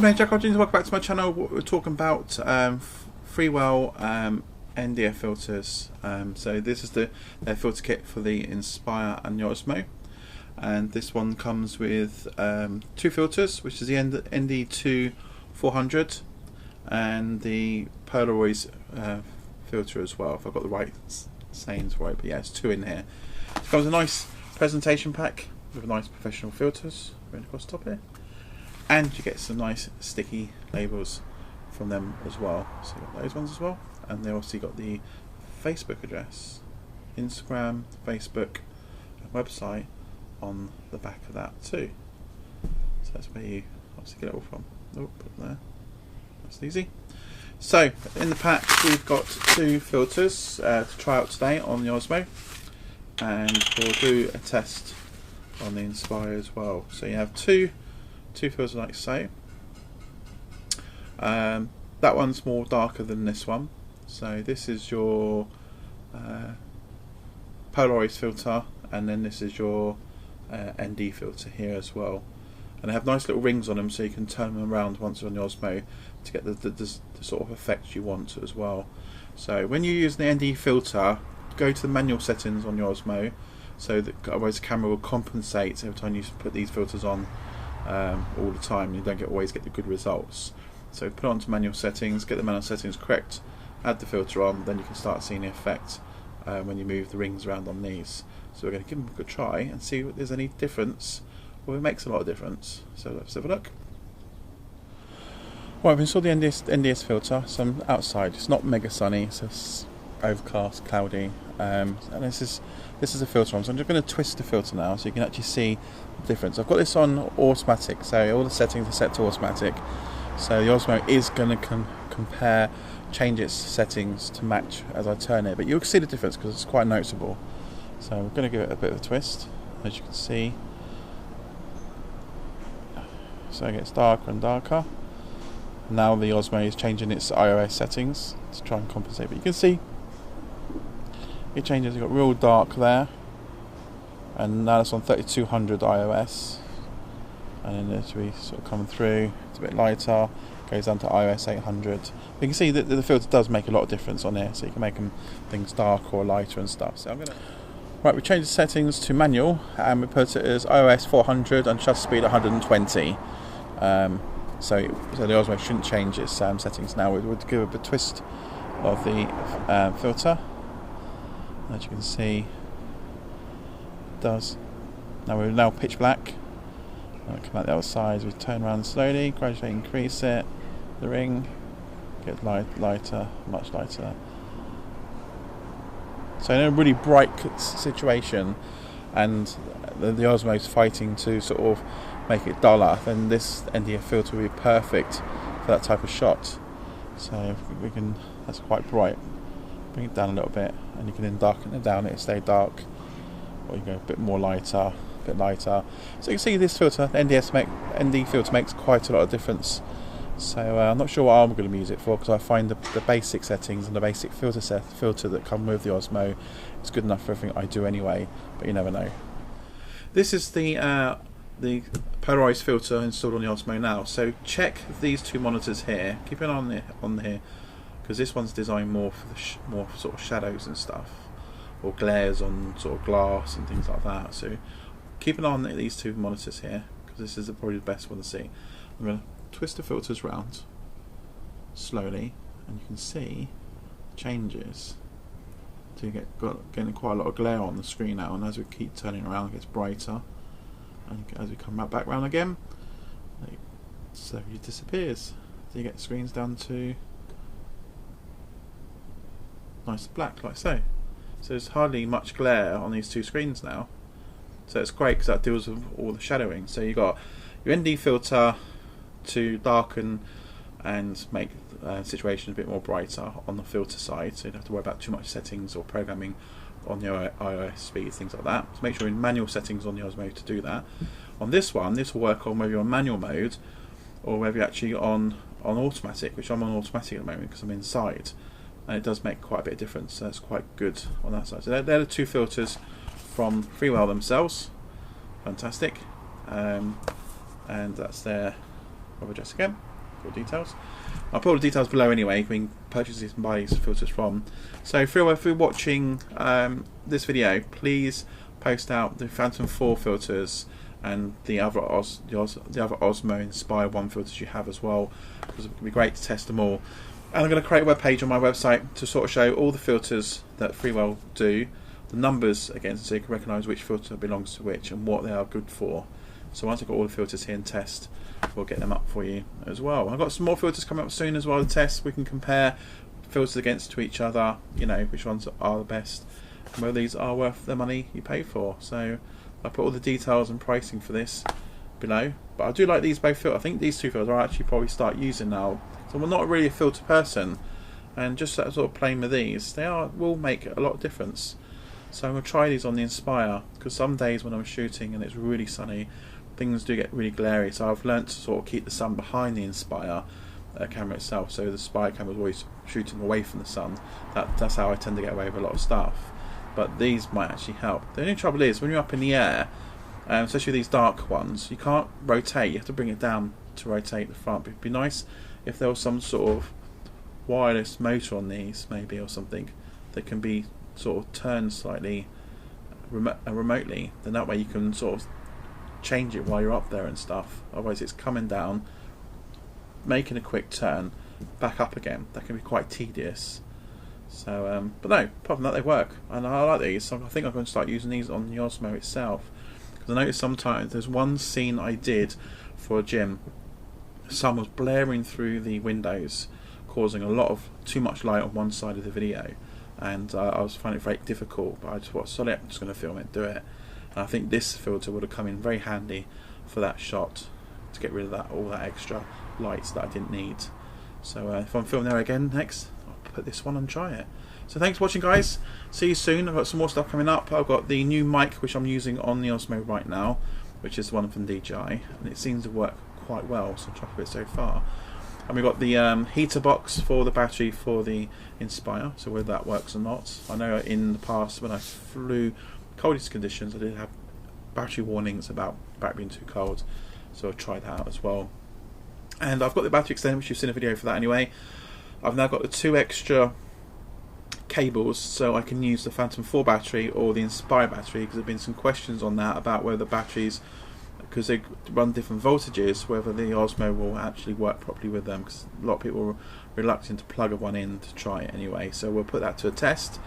my name is Jack. Welcome back to my channel. We're talking about FreeWell NDF filters. So this is the filter kit for the Inspire and the Osmo, and this one comes with two filters, which is the ND2 400 and the Polarising filter as well, if I've got the right sayings right, but yeah, it's two in here. It comes with a nice presentation pack with nice professional filters right across the top here, and you get some nice sticky labels from them as well. So you got those ones as well, and they also got the Facebook address, Instagram, Facebook, and website on the back of that too. So that's where you obviously get it all from. Oh, put it there. That's easy. So in the pack we've got two filters to try out today on the Osmo, and we'll do a test on the Inspire as well. So you have two filters like so. That one's more darker than this one. So this is your Polarising filter, and then this is your ND filter here as well. And they have nice little rings on them, so you can turn them around once you're on the Osmo to get the sort of effect you want as well. So when you use the ND filter, go to the manual settings on your Osmo, so that otherwise the camera will compensate every time you put these filters on all the time. You don't always get the good results. So put it onto manual settings, get the manual settings correct, add the filter on, then you can start seeing the effect when you move the rings around on these. So we're going to give them a good try and see if there's any difference. Well, it makes a lot of difference. So let's have a look. Right, I've installed the NDS filter. So I'm outside. It's not mega sunny, so it's overcast, cloudy, and this is a filter on. So I'm just going to twist the filter now, so you can actually see the difference. I've got this on automatic, so all the settings are set to automatic. So the Osmo is going to change its settings to match as I turn it, but you'll see the difference because it's quite noticeable. So we're going to give it a bit of a twist, as you can see. So it gets darker and darker. Now the Osmo is changing its iOS settings to try and compensate, but you can see it changes. You've got real dark there, and now it's on 3200 iOS, and then as we sort of come through, it's a bit lighter, goes down to iOS 800. But you can see that the filter does make a lot of difference on here, so you can make things darker or lighter and stuff. So right, we changed the settings to manual, and we put it as iOS 400 and shutter speed 120. So the Osmo shouldn't change its settings now. We would give a twist of the filter. As you can see, it does. Now we're now pitch black. Now we come out the other side. We turn around slowly, gradually increase it. The ring gets lighter, much lighter. So in a really bright situation, and the Osmo is fighting to sort of make it duller, then this NDF filter will be perfect for that type of shot. So we can, that's quite bright, bring it down a little bit, and you can then darken it down, it'll stay dark, or you go a bit more lighter, a bit lighter. So you can see this filter, the ND filter, makes quite a lot of difference. So I'm not sure what I'm going to use it for, because I find the basic settings and the basic filter that come with the Osmo is good enough for everything I do anyway, but you never know. This is the Polarising filter installed on the Osmo now. So check these two monitors here. Keep an eye on here, because this one's designed more for the more sort of shadows and stuff, or glares on sort of glass and things like that. So keep an eye on these two monitors here, because this is probably the best one to see. I'm going to twist the filters round slowly, and you can see changes. So you getting quite a lot of glare on the screen now, and as we keep turning around, it gets brighter. And as we come back round again, it slowly disappears. So you get screens down to nice black, like so. So there's hardly much glare on these two screens now. So it's great because that deals with all the shadowing. So you've got your ND filter to darken and make situations a bit more brighter on the filter side, so you don't have to worry about too much settings or programming on your iOS speed, things like that. So make sure you're in manual settings on the Osmo to do that. On this one, this will work on whether you're on manual mode or whether you're actually on automatic, which I'm on automatic at the moment because I'm inside, and it does make quite a bit of difference. So that's quite good on that side. So they're the two filters from FreeWell themselves. Fantastic. And that's their web address again. full details. I'll put all the details below anyway. You can purchase these and buy these filters from. So FreeWell, if you're watching this video, please post out the Phantom 4 filters and the other Osmo Inspire 1 filters you have as well, because it would be great to test them all. And I'm going to create a web page on my website to sort of show all the filters that FreeWell do, the numbers against, so you can recognise which filter belongs to which and what they are good for. So once I've got all the filters here and test, we'll get them up for you as well. I've got some more filters coming up soon as well to test. We can compare filters against to each other, you know, which ones are the best and whether these are worth the money you pay for. So I put all the details and pricing for this below. But I do like these both filters. I think these two filters I'll actually probably start using now. So I'm not really a filter person, and just sort of playing with these, will make a lot of difference. So I'm going to try these on the Inspire, because some days when I'm shooting and it's really sunny, things do get really glary. So I've learnt to sort of keep the sun behind the Inspire camera itself, so the Inspire camera is always shooting away from the sun. That's how I tend to get away with a lot of stuff. But these might actually help. The only trouble is when you're up in the air, especially these dark ones, you can't rotate. You have to bring it down to rotate the front. But it'd be nice if there was some sort of wireless motor on these, maybe, or something that can be sort of turned slightly remotely. Then that way you can sort of change it while you're up there and stuff. Otherwise it's coming down, making a quick turn, back up again. That can be quite tedious. So, but no, apart from that, they work, and I like these. So I think I'm going to start using these on the Osmo itself, because I noticed sometimes there's one scene I did for a gym. The sun was blaring through the windows, causing a lot of too much light on one side of the video, and I was finding it very difficult. But I just thought, sorry, I'm just going to film it, do it. And I think this filter would have come in very handy for that shot, to get rid of that all that extra lights that I didn't need. So if I'm filming there again next, I'll put this one and try it. So thanks for watching, guys. See you soon. I've got some more stuff coming up. I've got the new mic which I'm using on the Osmo right now, which is the one from DJI, and it seems to work quite well, so I've tried it so far. And we've got the heater box for the battery for the Inspire, so whether that works or not. I know in the past when I flew coldest conditions, I did have battery warnings about battery being too cold, so I've tried that out as well. And I've got the battery extender, which you've seen a video for that anyway. I've now got the 2 extra cables, so I can use the Phantom 4 battery or the Inspire battery, because there have been some questions on that about whether the batteries, because they run different voltages, whether the Osmo will actually work properly with them, because a lot of people are reluctant to plug one in to try it anyway. So we'll put that to a test,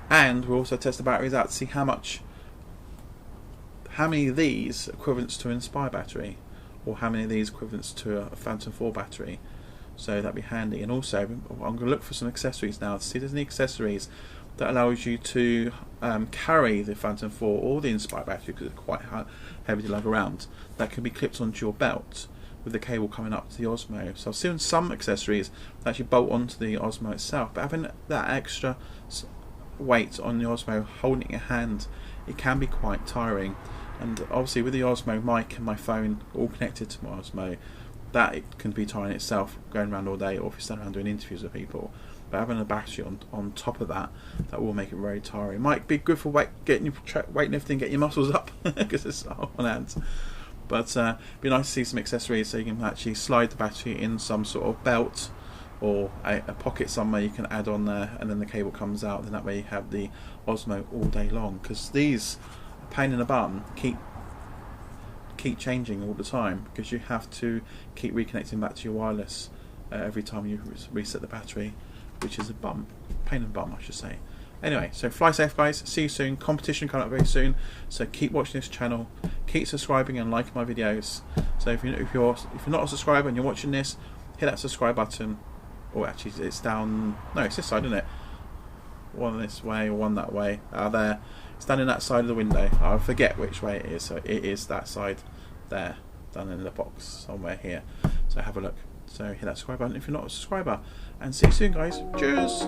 and we'll also test the batteries out to see how many of these equivalents to an Inspire battery, or how many of these equivalents to a Phantom 4 battery. So that'd be handy. And also I'm going to look for some accessories now to see if there's any accessories that allows you to carry the Phantom 4 or the Inspire battery, because it's quite heavy to lug around, that can be clipped onto your belt with the cable coming up to the Osmo. So I've seen some accessories that actually bolt onto the Osmo itself, but having that extra weight on the Osmo holding it in your hand, it can be quite tiring. And obviously with the Osmo mic and my phone all connected to my Osmo, that it can be tiring itself, going around all day, or if you stand around doing interviews with people. But having a battery on top of that will make it very tiring. It might be good for weightlifting, get your muscles up, because it's on hands. But it'd be nice to see some accessories so you can actually slide the battery in some sort of belt or a pocket somewhere you can add on there, and then the cable comes out, and that way you have the Osmo all day long. Because these are a pain in the bum, keep changing all the time, because you have to keep reconnecting back to your wireless every time you reset the battery, which is a pain in the bum, I should say. Anyway, so fly safe, guys. See you soon. Competition coming up very soon, so keep watching this channel, keep subscribing and liking my videos. So if you're not a subscriber and you're watching this, hit that subscribe button. Or actually, it's down. No, it's this side, isn't it? One this way or one that way. There. It's down in that side of the window. I forget which way it is. So it is that side there, down in the box somewhere here. So have a look. So hit that subscribe button if you're not a subscriber. And see you soon, guys. Cheers.